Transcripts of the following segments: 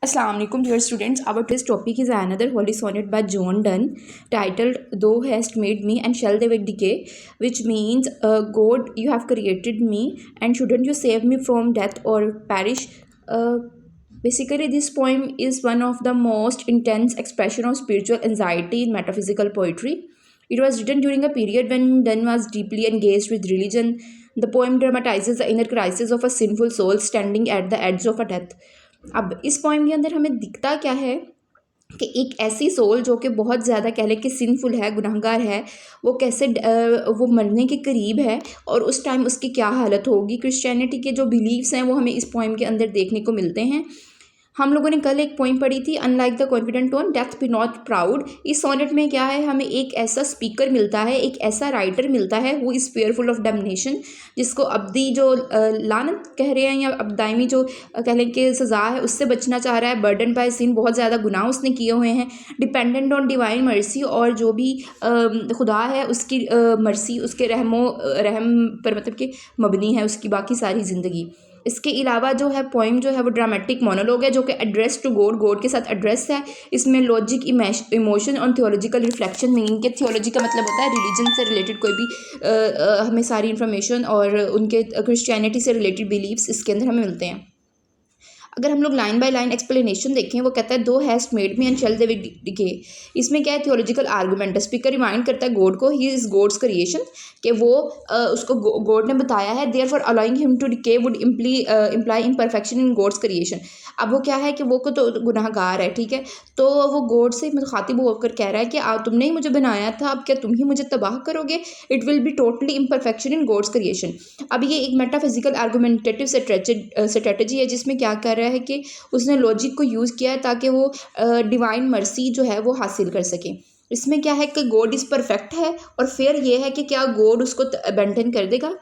Assalamu alaikum dear students. Our today's topic is another holy sonnet by John Donne titled Thou hast made me and shall they decay, which means God, you have created me and shouldn't you save me from death or perish. Basically this poem is one of the most intense expression of spiritual anxiety in metaphysical poetry. It was written during a period when Donne was deeply engaged with religion. The poem dramatizes the inner crisis of a sinful soul standing at the edge of a death. अब इस poem के अंदर हमें दिखता क्या है कि एक ऐसी सोल जो कि बहुत ज़्यादा कह लें कि सिनफुल है, गुनहगार है, वो कैसे वो मरने के करीब है और उस टाइम उसकी क्या हालत होगी। क्रिश्चियनिटी के जो बिलीव्स हैं वो हमें इस पोएम के अंदर देखने को मिलते हैं। हम लोगों ने कल एक पोइम पढ़ी थी, unlike the confident tone death B not proud. इस सोनेट में क्या है, हमें एक ऐसा स्पीकर मिलता है, एक ऐसा राइटर मिलता है who is fearful of damnation, जिसको अब्दी जो लानत कह रहे हैं या अब दायमी जो कह लें कि सज़ा है उससे बचना चाह रहा है। बर्डन बाय सिन, बहुत ज़्यादा गुनाह उसने किए हुए हैं। डिपेंडेंट ऑन डिवाइन मर्सी, और जो भी खुदा है उसकी मर्सी, उसके रहम पर मतलब कि मबनी है उसकी बाकी सारी ज़िंदगी। इसके अलावा जो है पोइम जो है वो ड्रामेटिक मोनोलॉग है जो कि एड्रेस टू गॉड, गॉड के साथ एड्रेस है। इसमें लॉजिक, इमोशन और थियोलॉजिकल रिफ्लेक्शन, मीनिंग के थियोलॉजी का मतलब होता है रिलीजन से रिलेटेड कोई भी हमें सारी इन्फॉर्मेशन और उनके क्रिश्चियनिटी से रिलेटेड बिलीव्स इसके अंदर हमें मिलते हैं। अगर हम लोग लाइन बाय लाइन एक्सप्लेनेशन देखें, वो कहता है thou hast made me and shall thy decay. इसमें क्या है, थियोलॉजिकल आर्गूमेंट है। स्पीकर रिमाइंड करता है गॉड को, ही इज़ गॉड्स क्रिएशन, कि वो उसको गॉड ने बताया है। Therefore allowing him to decay would imply imperfection in God's creation. अब वो क्या है कि वो को तो गुनाहगार है, ठीक है, तो वो गॉड से मुखातिब होकर कह रहा है कि तुमने ही मुझे बनाया था, अब क्या तुम ही मुझे तबाह करोगे। It will be totally imperfection in God's creation. अब ये एक मेटाफिजिकल आर्गूमेंटेटिव स्ट्रेटजी है जिसमें क्या कर रहा है कि उसने लॉजिक को यूज़ किया है ताकि वो डिवाइन मर्सी जो है वो हासिल कर सके। इसमें क्या है कि गॉड इज़ परफेक्ट है और फिर ये है कि क्या गॉड उसको अबैंडन कर देगा।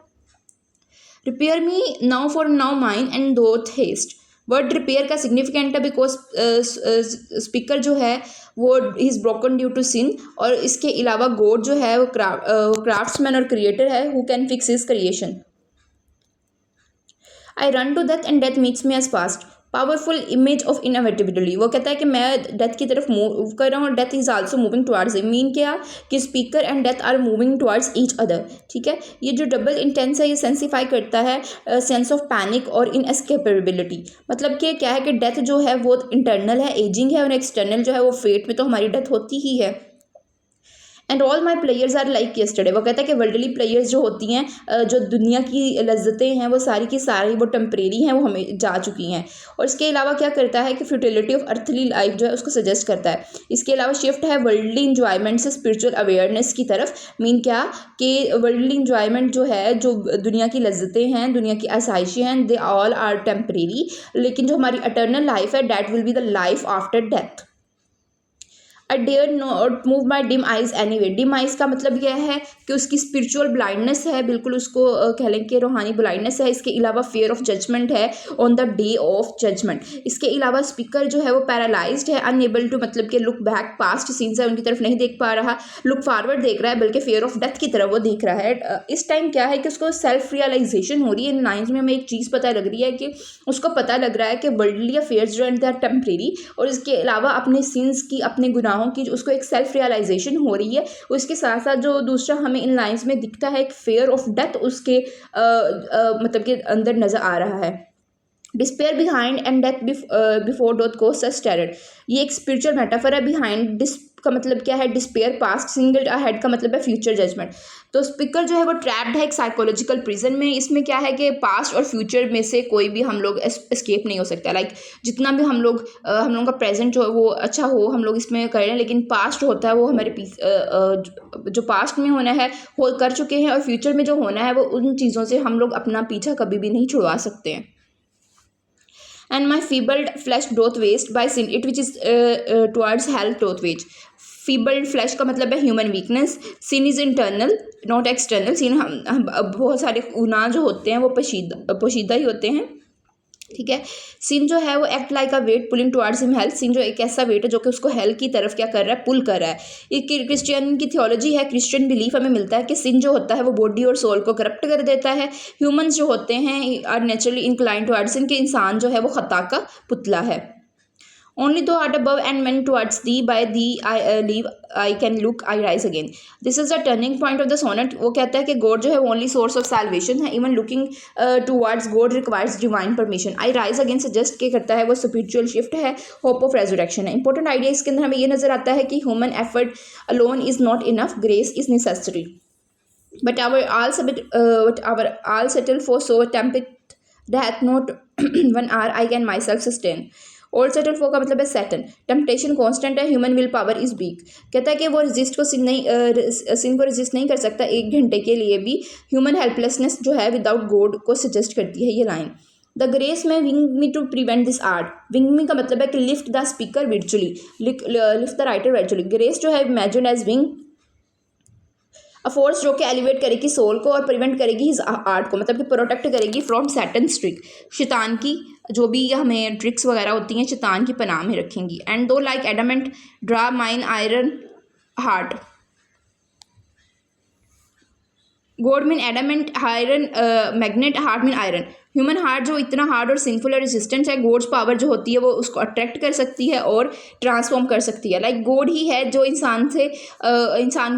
Repair me now for now mine and doth haste. Word repair का सिग्निफिकेंट है बिकॉज स्पीकर जो है वो is broken due to sin, और इसके अलावा गॉड जो है वो क्राफ्ट्समैन और क्रिएटर है who can fix his creation. I run to death and death meets me as fast. Powerful image of inevitability. वो कहता है कि मैं डेथ की तरफ मूव कर रहा हूँ और death is also moving towards him. Mean क्या कि speaker and death are moving towards each other, ठीक है। ये जो डबल इंटेंस है ये सेंसिफाई करता है सेंस ऑफ पैनिक और इनएस्केपेबिलिटी। मतलब कि क्या है कि डेथ जो है वो इंटरनल है, एजिंग है, और एक्सटर्नल जो है वो फेट में तो हमारी डेथ होती ही है। And all my players are like yesterday. वो कहता है कि वर्ल्डली प्लेयर्स जो होती हैं, जो दुनिया की लज्जतें हैं वो सारी की सारी वो टेम्परेरी हैं, वो हमें जा चुकी हैं। और इसके अलावा क्या करता है कि फ्यूटिलिटी ऑफ अर्थली लाइफ जो है उसको सजेस्ट करता है। इसके अलावा शिफ्ट है वर्ल्डली इंजॉयमेंट से स्पिरिचुअल अवेयरनेस की तरफ। मीन क्या कि वर्ल्डली इंजॉयमेंट जो है, जो दुनिया की लज्जतें हैं, दुनिया की आसाइशें हैं, दे ऑल आर टेम्परेरी, लेकिन जो हमारी अटर्नल लाइफ है that will be the life after death. I dare not move my dim eyes any way. Dim eyes का मतलब यह है कि उसकी स्पिरिचुअल ब्लाइंडनेस है, बिल्कुल उसको कह लें कि रूहानी ब्लाइंडनेस है। इसके अलावा फियर ऑफ जजमेंट है on the day of judgement. इसके अलावा स्पीकर जो है वो पैरालाइज्ड है, अनएबल टू मतलब कि लुक बैक, पास्ट सीन्स है उनकी तरफ नहीं देख पा रहा, लुक फॉरवर्ड देख रहा है, बल्कि फियर ऑफ डेथ की तरफ वो देख रहा है। इस टाइम क्या है कि उसको सेल्फ रियलाइजेशन हो रही है। इन लाइन्स में हमें एक चीज़ पता लग रही है कि उसको पता लग रहा है कि वर्ल्डली अफेयर्स जो है दे आर टेम्परेरी, और इसके अलावा अपने सिंस की, अपने गुनाहों की उसको एक सेल्फ रियलाइजेशन हो रही है। उसके साथ साथ जो दूसरा हमें इन लाइंस में दिखता है एक फेयर ऑफ डेथ उसके मतलब के अंदर नजर आ रहा है। Despair behind and death before doth cast स्टेरड। ये एक स्पिरिचुअल मेटाफर है। बिहाइंड डिस का मतलब क्या है, डिस्पेयर पास्ट, सिंगल अहेड का मतलब है फ्यूचर जजमेंट। तो स्पीकर जो है वो ट्रैप्ड है एक साइकोलॉजिकल प्रिजन में। इसमें क्या है कि पास्ट और फ्यूचर में से कोई भी हम लोग एस्केप नहीं हो सकता। लाइक जितना भी हम लोग का प्रेजेंट जो है वो अच्छा हो, हम लोग इसमें कर रहे हैं, लेकिन पास्ट होता है वो हमारे जो पास्ट में होना है वो कर चुके हैं, और फ्यूचर में जो होना है वो उन चीज़ों से हम लोग अपना पीछा कभी भी नहीं छुड़वा सकते हैं। And my feebled flesh doth waste by sin it which is towards hell doth wage। feebled flesh का मतलब है human weakness. sin is internal not external। sin हम बहुत सारे गुनाह जो होते हैं वो पोशीदा ही होते हैं, ठीक है। सिन जो है वो act like a weight pulling towards him hell. Sin जो एक ऐसा वेट है जो कि उसको हेल की तरफ क्या कर रहा है, पुल कर रहा है। ये क्रिश्चियन की थियोलॉजी है, क्रिश्चियन बिलीफ हमें मिलता है कि सिन जो होता है वो बॉडी और सोल को करप्ट कर देता है। ह्यूमंस जो होते हैं आर नेचुरली इंक्लाइन टुवर्ड्स सिन, के इंसान जो है वो खता का पुतला है। Only thou art above and when towards thee, by thee I live, I can look, I rise again. This is the turning point of the sonnet. वो कहता है कि गॉड जो है वो ओनली सोर्स ऑफ सैल्वेशन है, even looking towards God requires divine permission. आई rise again suggest के करता है वो स्पिरिचुअल शिफ्ट है, होप ऑफ रेजरेक्शन है. इंपॉर्टेंट आइडिया इसके अंदर हमें ये नजर आता है कि human effort alone is not enough, grace is necessary. But our all settle for so tempted that not 1 hour I can myself sustain. All settle for का मतलब है सैटन. टेम्पटेशन कांस्टेंट है, human will power is weak. कहता है कि वो resist को सिन को रजिस्ट नहीं कर सकता 1 घंटे के लिए भी. ह्यूमन हेल्पलेसनेस जो है विदाउट गॉड को सजेस्ट करती है ये line. The grace may wing me to prevent this art. Wing me का मतलब है कि lift the speaker virtually, lift the writer virtually. Grace जो है imagine as wing, a force जो कि एलिवेट करेगी सोल को और प्रिवेंट करेगी हिज आर्ट को, मतलब कि प्रोटेक्ट करेगी फ्रॉम सैटन्स ट्रिक. शैतान की जो भी हमें ट्रिक्स वगैरह होती हैं शैतान की पनाह में रखेंगी. And thou like adamant draw mine iron heart. God mean adamant, iron magnet, heart mean iron. Human heart जो इतना हार्ड और सिंफुल और रेजिस्टेंट है, गोड्स पावर जो होती है वो उसको अट्रैक्ट कर सकती है और ट्रांसफॉर्म कर सकती है. लाइक गोड ही है जो इंसान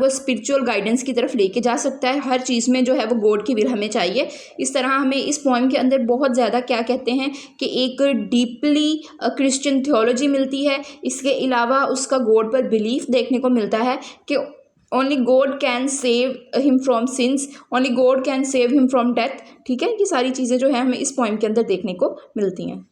को स्पिरिचुअल गाइडेंस की तरफ लेके जा सकता है. हर चीज़ में जो है वो गॉड की विल हमें चाहिए. इस तरह हमें इस पोएम के अंदर बहुत ज़्यादा क्या कहते हैं कि एक डीपली क्रिश्चियन थियोलॉजी मिलती है. इसके अलावा उसका गॉड पर बिलीफ देखने को मिलता है कि only God can save him from since, only God can save him from death. ठीक है, ये सारी चीज़ें जो है हमें इस पॉइंट के अंदर देखने को मिलती हैं.